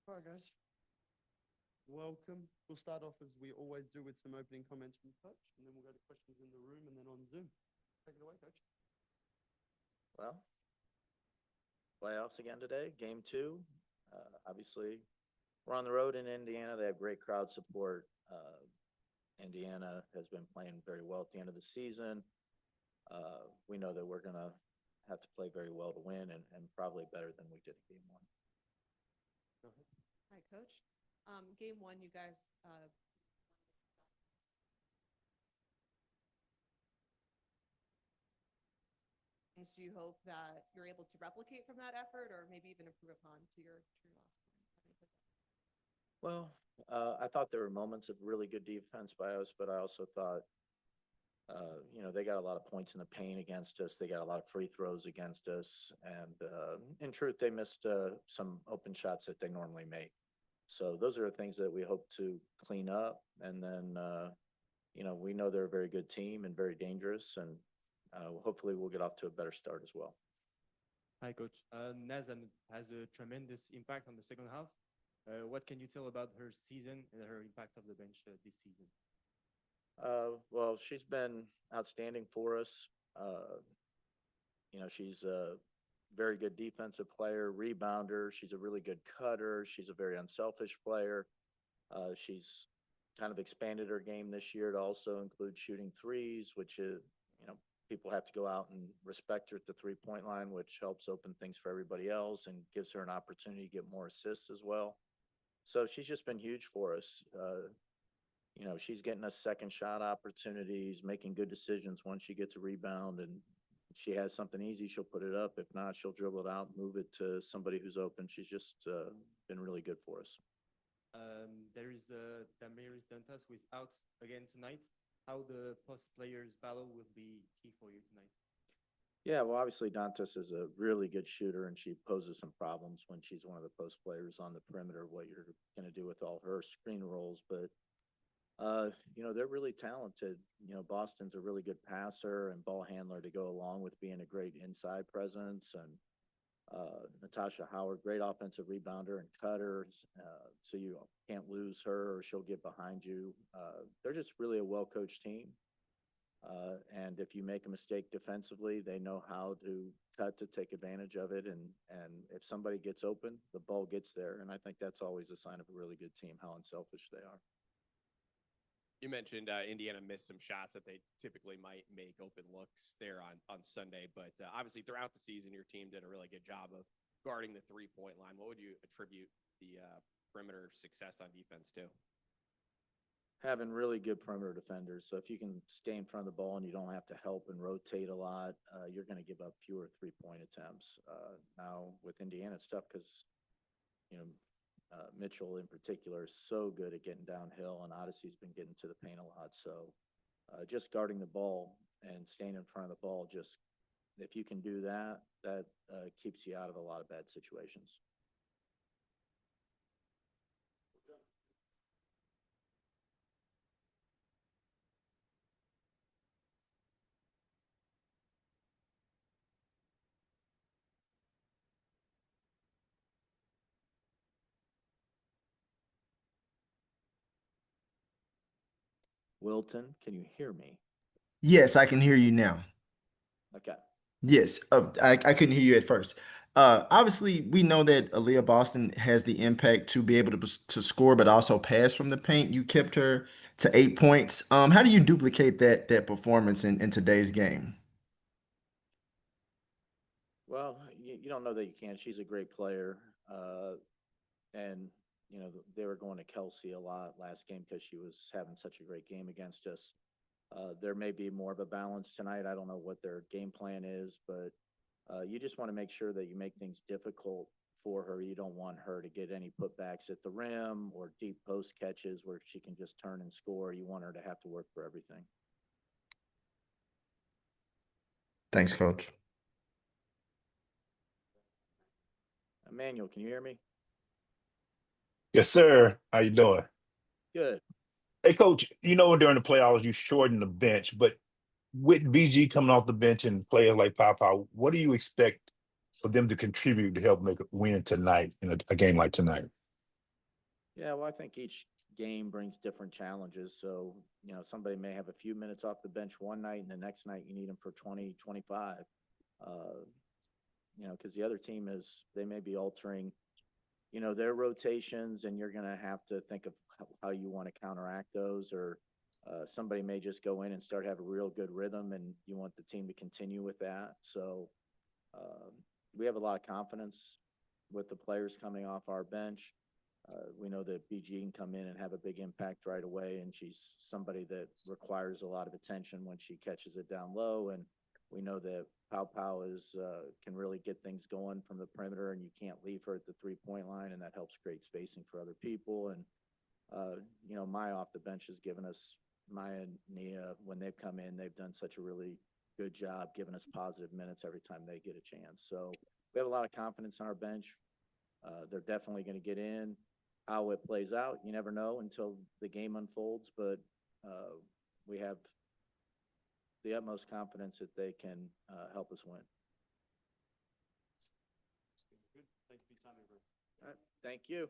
All right, guys. Welcome. We'll start off as we always do with some opening comments from Coach, and then we'll go to questions in the room and then on Zoom. Take it away, Coach. Well, playoffs again today, game 2. Obviously, we're on the road in Indiana. They have great crowd support. Indiana has been playing very well at the end of the season. We know that we're going to have to play very well to win and probably better than we did in game 1. Go ahead. Hi, Coach. Game 1, you guys do you hope that you're able to replicate from that effort or maybe even improve upon to your last point? Well, I thought there were moments of really good defense by us, but I also thought, they got a lot of points in the paint against us. They got a lot of free throws against us. And in truth, they missed some open shots that they normally make. So those are the things that we hope to clean up. And then, we know they're a very good team and very dangerous. And hopefully we'll get off to a better start as well. Hi, Coach. Naz has a tremendous impact on the second half. What can you tell about her season and her impact of the bench this season? Well, she's been outstanding for us. She's a very good defensive player, rebounder. She's a really good cutter. She's a very unselfish player. She's kind of expanded her game this year to also include shooting threes, which is, people have to go out and respect her at the three-point line, which helps open things for everybody else and gives her an opportunity to get more assists as well. So she's just been huge for us. She's getting us second shot opportunities, making good decisions once she gets a rebound, and she has something easy, she'll put it up. If not, she'll dribble it out, move it to somebody who's open. She's just been really good for us. There is Damaris Dantas who is out again tonight. How the post players battle will be key for you tonight? Yeah, well, obviously Dantas is a really good shooter, and she poses some problems when she's one of the post players on the perimeter, what you're going to do with all her screen rolls. But they're really talented. Boston's a really good passer and ball handler to go along with being a great inside presence. And Natasha Howard, great offensive rebounder and cutter. So you can't lose her or she'll get behind you. They're just really a well-coached team. And if you make a mistake defensively, they know how to cut to take advantage of it. And if somebody gets open, the ball gets there. And I think that's always a sign of a really good team, how unselfish they are. You mentioned Indiana missed some shots that they typically might make open looks there on Sunday. But obviously throughout the season, your team did a really good job of guarding the three-point line. What would you attribute the perimeter success on defense to? Having really good perimeter defenders. So if you can stay in front of the ball and you don't have to help and rotate a lot, you're going to give up fewer three-point attempts. Now with Indiana, it's tough because, Mitchell in particular is so good at getting downhill, and Odyssey's been getting to the paint a lot. So just guarding the ball and staying in front of the ball, just if you can do that, that keeps you out of a lot of bad situations. Wilton, can you hear me? Yes, I can hear you now. Okay. Yes, I couldn't hear you at first. Obviously, we know that Aaliyah Boston has the impact to be able to score, but also pass from the paint. You kept her to 8 points. How do you duplicate that performance in today's game? Well, you don't know that you can. She's a great player. And, they were going to Kelsey a lot last game because she was having such a great game against us. There may be more of a balance tonight. I don't know what their game plan is, but you just want to make sure that you make things difficult for her. You don't want her to get any putbacks at the rim or deep post catches where she can just turn and score. You want her to have to work for everything. Thanks, Coach. Emmanuel, can you hear me? Yes, sir. How you doing? Good. Hey, Coach, during the playoffs, you shortened the bench, but with BG coming off the bench and players like Papa, what do you expect for them to contribute to help make a win tonight in a game like tonight? Yeah, well, I think each game brings different challenges. So, somebody may have a few minutes off the bench one night and the next night you need them for 20, 25. Because the other team they may be altering, their rotations, and you're going to have to think of how you want to counteract those, or somebody may just go in and start have a real good rhythm and you want the team to continue with that. So we have a lot of confidence with the players coming off our bench. We know that BG can come in and have a big impact right away, and she's somebody that requires a lot of attention when she catches it down low. And we know that Pau Pau can really get things going from the perimeter, and you can't leave her at the 3-point line, and that helps create spacing for other people. And Maya off the bench has given us, Maya and Nia, when they've come in, they've done such a really good job giving us positive minutes every time they get a chance. So we have a lot of confidence on our bench. They're definitely going to get in. How it plays out, you never know until the game unfolds, but we have the utmost confidence that they can help us win. Good. Thank you for your time, everyone. All right. Thank you.